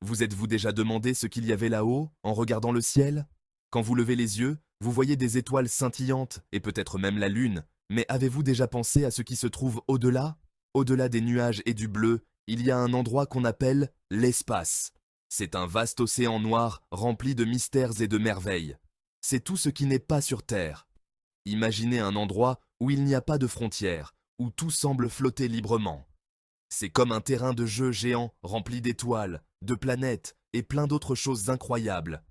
Vous êtes-vous déjà demandé ce qu'il y avait là-haut, en regardant le ciel? Quand vous levez les yeux, vous voyez des étoiles scintillantes, et peut-être même la Lune, mais avez-vous déjà pensé à ce qui se trouve au-delà? Au-delà des nuages et du bleu, il y a un endroit qu'on appelle l'espace. C'est un vaste océan noir rempli de mystères et de merveilles. C'est tout ce qui n'est pas sur Terre. Imaginez un endroit où il n'y a pas de frontières, où tout semble flotter librement. C'est comme un terrain de jeu géant rempli d'étoiles, de planètes et plein d'autres choses incroyables.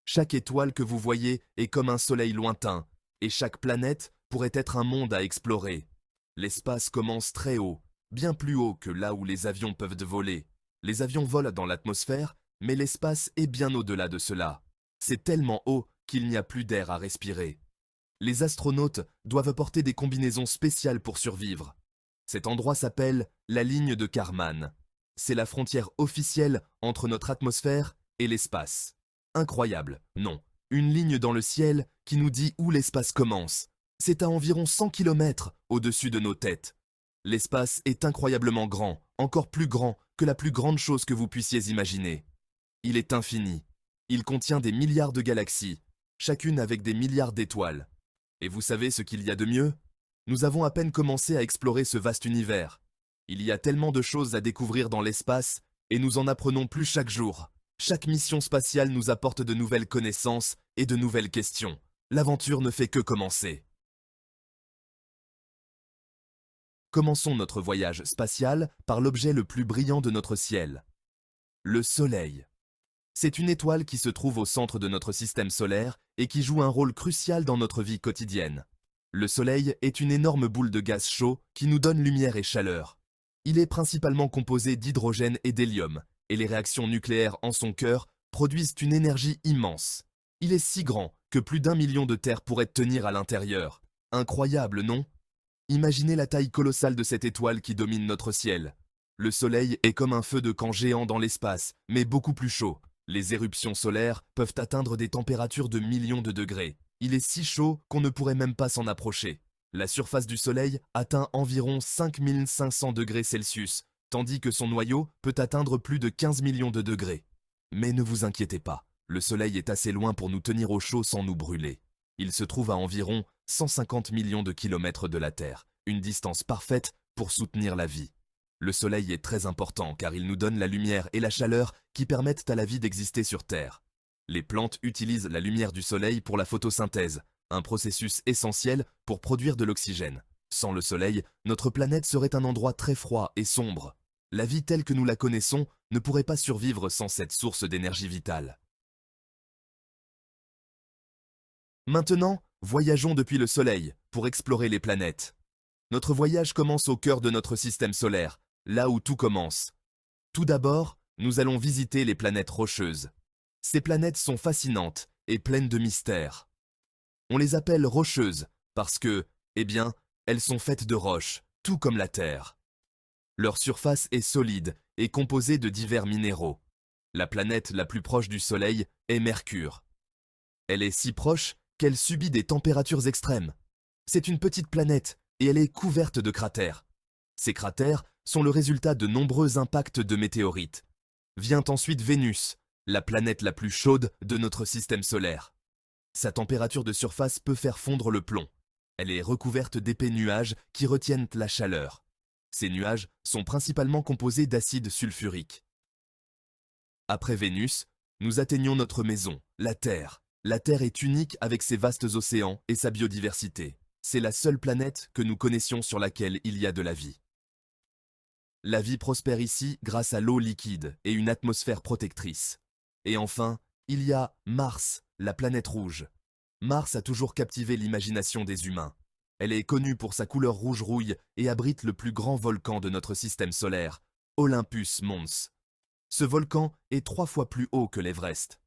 Chaque étoile que vous voyez est comme un soleil lointain, et chaque planète pourrait être un monde à explorer. L'espace commence très haut, bien plus haut que là où les avions peuvent voler. Les avions volent dans l'atmosphère, mais l'espace est bien au-delà de cela. C'est tellement haut qu'il n'y a plus d'air à respirer. Les astronautes doivent porter des combinaisons spéciales pour survivre. Cet endroit s'appelle la ligne de Kármán. C'est la frontière officielle entre notre atmosphère et l'espace. Incroyable, non. Une ligne dans le ciel qui nous dit où l'espace commence. C'est à environ 100 km au-dessus de nos têtes. L'espace est incroyablement grand, encore plus grand que la plus grande chose que vous puissiez imaginer. Il est infini. Il contient des milliards de galaxies, chacune avec des milliards d'étoiles. Et vous savez ce qu'il y a de mieux? Nous avons à peine commencé à explorer ce vaste univers. Il y a tellement de choses à découvrir dans l'espace, et nous en apprenons plus chaque jour. Chaque mission spatiale nous apporte de nouvelles connaissances et de nouvelles questions. L'aventure ne fait que commencer. Commençons notre voyage spatial par l'objet le plus brillant de notre ciel, le Soleil. C'est une étoile qui se trouve au centre de notre système solaire et qui joue un rôle crucial dans notre vie quotidienne. Le Soleil est une énorme boule de gaz chaud qui nous donne lumière et chaleur. Il est principalement composé d'hydrogène et d'hélium, et les réactions nucléaires en son cœur produisent une énergie immense. Il est si grand que plus d'1 million de terres pourraient tenir à l'intérieur. Incroyable, non? Imaginez la taille colossale de cette étoile qui domine notre ciel. Le Soleil est comme un feu de camp géant dans l'espace, mais beaucoup plus chaud. Les éruptions solaires peuvent atteindre des températures de millions de degrés. Il est si chaud qu'on ne pourrait même pas s'en approcher. La surface du Soleil atteint environ 5500 degrés Celsius, tandis que son noyau peut atteindre plus de 15 millions de degrés. Mais ne vous inquiétez pas, le Soleil est assez loin pour nous tenir au chaud sans nous brûler. Il se trouve à environ 150 millions de kilomètres de la Terre, une distance parfaite pour soutenir la vie. Le Soleil est très important car il nous donne la lumière et la chaleur qui permettent à la vie d'exister sur Terre. Les plantes utilisent la lumière du Soleil pour la photosynthèse, un processus essentiel pour produire de l'oxygène. Sans le Soleil, notre planète serait un endroit très froid et sombre. La vie telle que nous la connaissons ne pourrait pas survivre sans cette source d'énergie vitale. Maintenant, voyageons depuis le Soleil pour explorer les planètes. Notre voyage commence au cœur de notre système solaire, là où tout commence. Tout d'abord, nous allons visiter les planètes rocheuses. Ces planètes sont fascinantes et pleines de mystères. On les appelle rocheuses parce que, eh bien, elles sont faites de roches, tout comme la Terre. Leur surface est solide et composée de divers minéraux. La planète la plus proche du Soleil est Mercure. Elle est si proche qu'elle subit des températures extrêmes. C'est une petite planète et elle est couverte de cratères. Ces cratères sont le résultat de nombreux impacts de météorites. Vient ensuite Vénus, la planète la plus chaude de notre système solaire. Sa température de surface peut faire fondre le plomb. Elle est recouverte d'épais nuages qui retiennent la chaleur. Ces nuages sont principalement composés d'acide sulfurique. Après Vénus, nous atteignons notre maison, la Terre. La Terre est unique avec ses vastes océans et sa biodiversité. C'est la seule planète que nous connaissions sur laquelle il y a de la vie. La vie prospère ici grâce à l'eau liquide et une atmosphère protectrice. Et enfin, il y a Mars, la planète rouge. Mars a toujours captivé l'imagination des humains. Elle est connue pour sa couleur rouge-rouille et abrite le plus grand volcan de notre système solaire, Olympus Mons. Ce volcan est 3 fois plus haut que l'Everest.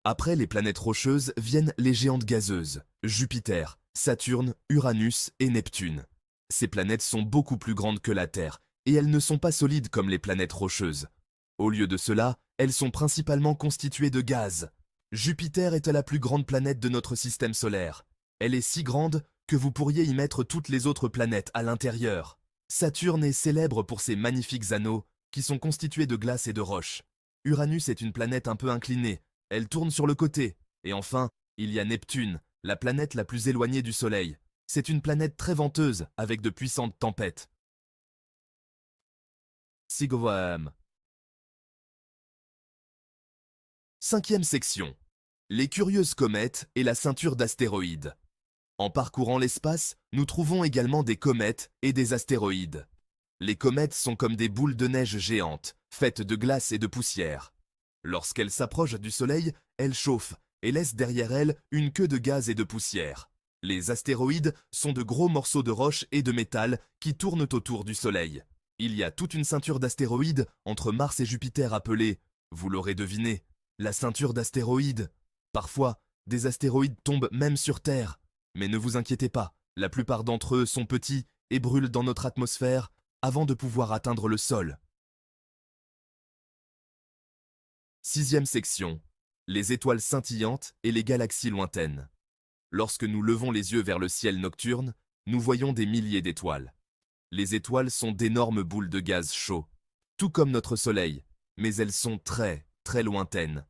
Après les planètes rocheuses viennent les géantes gazeuses, Jupiter, Saturne, Uranus et Neptune. Ces planètes sont beaucoup plus grandes que la Terre, et elles ne sont pas solides comme les planètes rocheuses. Au lieu de cela, elles sont principalement constituées de gaz. Jupiter est la plus grande planète de notre système solaire. Elle est si grande que vous pourriez y mettre toutes les autres planètes à l'intérieur. Saturne est célèbre pour ses magnifiques anneaux qui sont constituées de glace et de roches. Uranus est une planète un peu inclinée, elle tourne sur le côté. Et enfin, il y a Neptune, la planète la plus éloignée du Soleil. C'est une planète très venteuse, avec de puissantes tempêtes. Sigoam. Cinquième section. Les curieuses comètes et la ceinture d'astéroïdes. En parcourant l'espace, nous trouvons également des comètes et des astéroïdes. Les comètes sont comme des boules de neige géantes, faites de glace et de poussière. Lorsqu'elles s'approchent du Soleil, elles chauffent et laissent derrière elles une queue de gaz et de poussière. Les astéroïdes sont de gros morceaux de roche et de métal qui tournent autour du Soleil. Il y a toute une ceinture d'astéroïdes entre Mars et Jupiter appelée, vous l'aurez deviné, la ceinture d'astéroïdes. Parfois, des astéroïdes tombent même sur Terre. Mais ne vous inquiétez pas, la plupart d'entre eux sont petits et brûlent dans notre atmosphère avant de pouvoir atteindre le sol. Sixième section. Les étoiles scintillantes et les galaxies lointaines. Lorsque nous levons les yeux vers le ciel nocturne, nous voyons des milliers d'étoiles. Les étoiles sont d'énormes boules de gaz chaud, tout comme notre Soleil, mais elles sont très, très lointaines.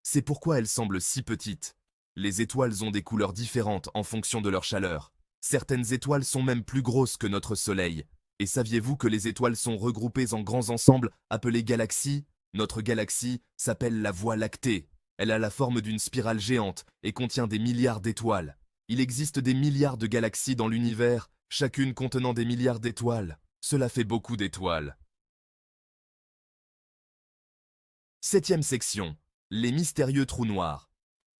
C'est pourquoi elles semblent si petites. Les étoiles ont des couleurs différentes en fonction de leur chaleur. Certaines étoiles sont même plus grosses que notre Soleil. Et saviez-vous que les étoiles sont regroupées en grands ensembles appelés galaxies? Notre galaxie s'appelle la Voie lactée. Elle a la forme d'une spirale géante et contient des milliards d'étoiles. Il existe des milliards de galaxies dans l'univers, chacune contenant des milliards d'étoiles. Cela fait beaucoup d'étoiles. Septième section. Les mystérieux trous noirs.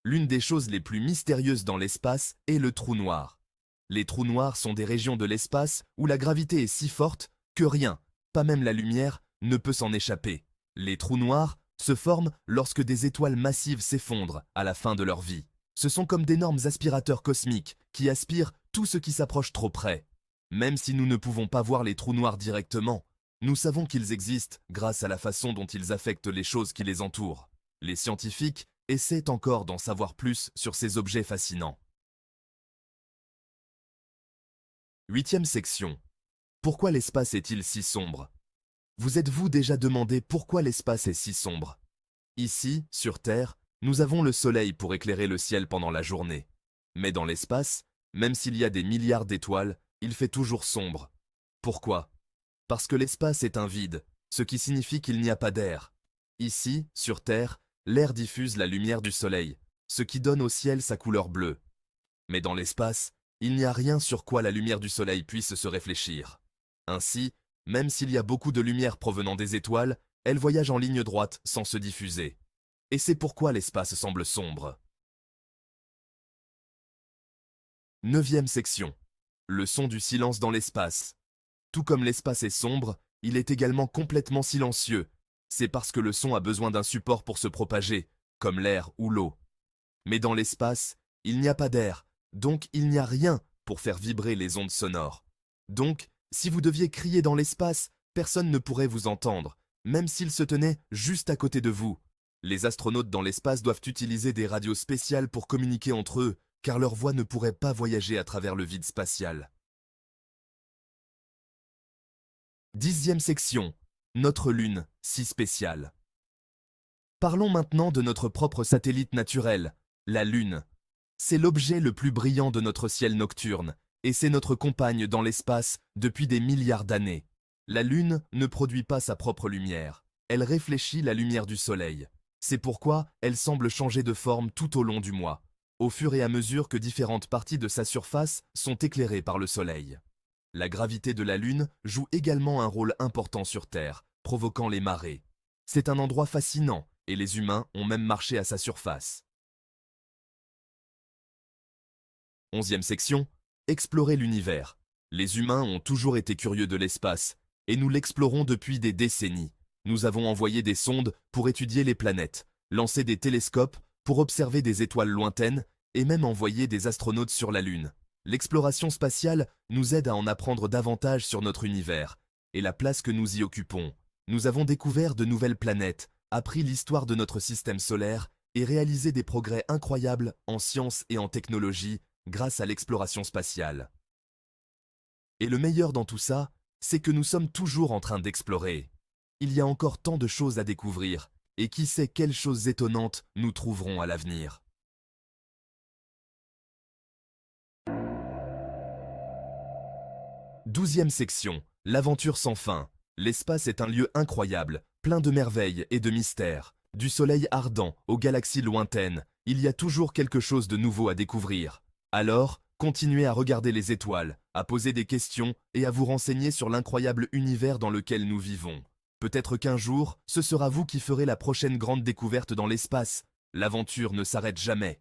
L'une des choses les plus mystérieuses dans l'espace est le trou noir. Les trous noirs sont des régions de l'espace où la gravité est si forte que rien, pas même la lumière, ne peut s'en échapper. Les trous noirs se forment lorsque des étoiles massives s'effondrent à la fin de leur vie. Ce sont comme d'énormes aspirateurs cosmiques qui aspirent tout ce qui s'approche trop près. Même si nous ne pouvons pas voir les trous noirs directement, nous savons qu'ils existent grâce à la façon dont ils affectent les choses qui les entourent. Les scientifiques essaient encore d'en savoir plus sur ces objets fascinants. Huitième section. Pourquoi l'espace est-il si sombre? Vous êtes-vous déjà demandé pourquoi l'espace est si sombre? Ici, sur Terre, nous avons le Soleil pour éclairer le ciel pendant la journée. Mais dans l'espace, même s'il y a des milliards d'étoiles, il fait toujours sombre. Pourquoi? Parce que l'espace est un vide, ce qui signifie qu'il n'y a pas d'air. Ici, sur Terre, l'air diffuse la lumière du Soleil, ce qui donne au ciel sa couleur bleue. Mais dans l'espace, il n'y a rien sur quoi la lumière du Soleil puisse se réfléchir. Ainsi, même s'il y a beaucoup de lumière provenant des étoiles, elle voyage en ligne droite sans se diffuser. Et c'est pourquoi l'espace semble sombre. Neuvième section. Le son du silence dans l'espace. Tout comme l'espace est sombre, il est également complètement silencieux. C'est parce que le son a besoin d'un support pour se propager, comme l'air ou l'eau. Mais dans l'espace, il n'y a pas d'air, donc il n'y a rien pour faire vibrer les ondes sonores. Donc, si vous deviez crier dans l'espace, personne ne pourrait vous entendre, même s'il se tenait juste à côté de vous. Les astronautes dans l'espace doivent utiliser des radios spéciales pour communiquer entre eux, car leur voix ne pourrait pas voyager à travers le vide spatial. Dixième section. Notre Lune, si spéciale. Parlons maintenant de notre propre satellite naturel, la Lune. C'est l'objet le plus brillant de notre ciel nocturne, et c'est notre compagne dans l'espace depuis des milliards d'années. La Lune ne produit pas sa propre lumière, elle réfléchit la lumière du Soleil. C'est pourquoi elle semble changer de forme tout au long du mois, au fur et à mesure que différentes parties de sa surface sont éclairées par le Soleil. La gravité de la Lune joue également un rôle important sur Terre, provoquant les marées. C'est un endroit fascinant, et les humains ont même marché à sa surface. 11e section. Explorer l'univers. Les humains ont toujours été curieux de l'espace, et nous l'explorons depuis des décennies. Nous avons envoyé des sondes pour étudier les planètes, lancé des télescopes pour observer des étoiles lointaines, et même envoyé des astronautes sur la Lune. L'exploration spatiale nous aide à en apprendre davantage sur notre univers, et la place que nous y occupons. Nous avons découvert de nouvelles planètes, appris l'histoire de notre système solaire, et réalisé des progrès incroyables en sciences et en technologie, grâce à l'exploration spatiale. Et le meilleur dans tout ça, c'est que nous sommes toujours en train d'explorer. Il y a encore tant de choses à découvrir, et qui sait quelles choses étonnantes nous trouverons à l'avenir. 12e section, l'aventure sans fin. L'espace est un lieu incroyable, plein de merveilles et de mystères. Du soleil ardent aux galaxies lointaines, il y a toujours quelque chose de nouveau à découvrir. Alors, continuez à regarder les étoiles, à poser des questions et à vous renseigner sur l'incroyable univers dans lequel nous vivons. Peut-être qu'un jour, ce sera vous qui ferez la prochaine grande découverte dans l'espace. L'aventure ne s'arrête jamais.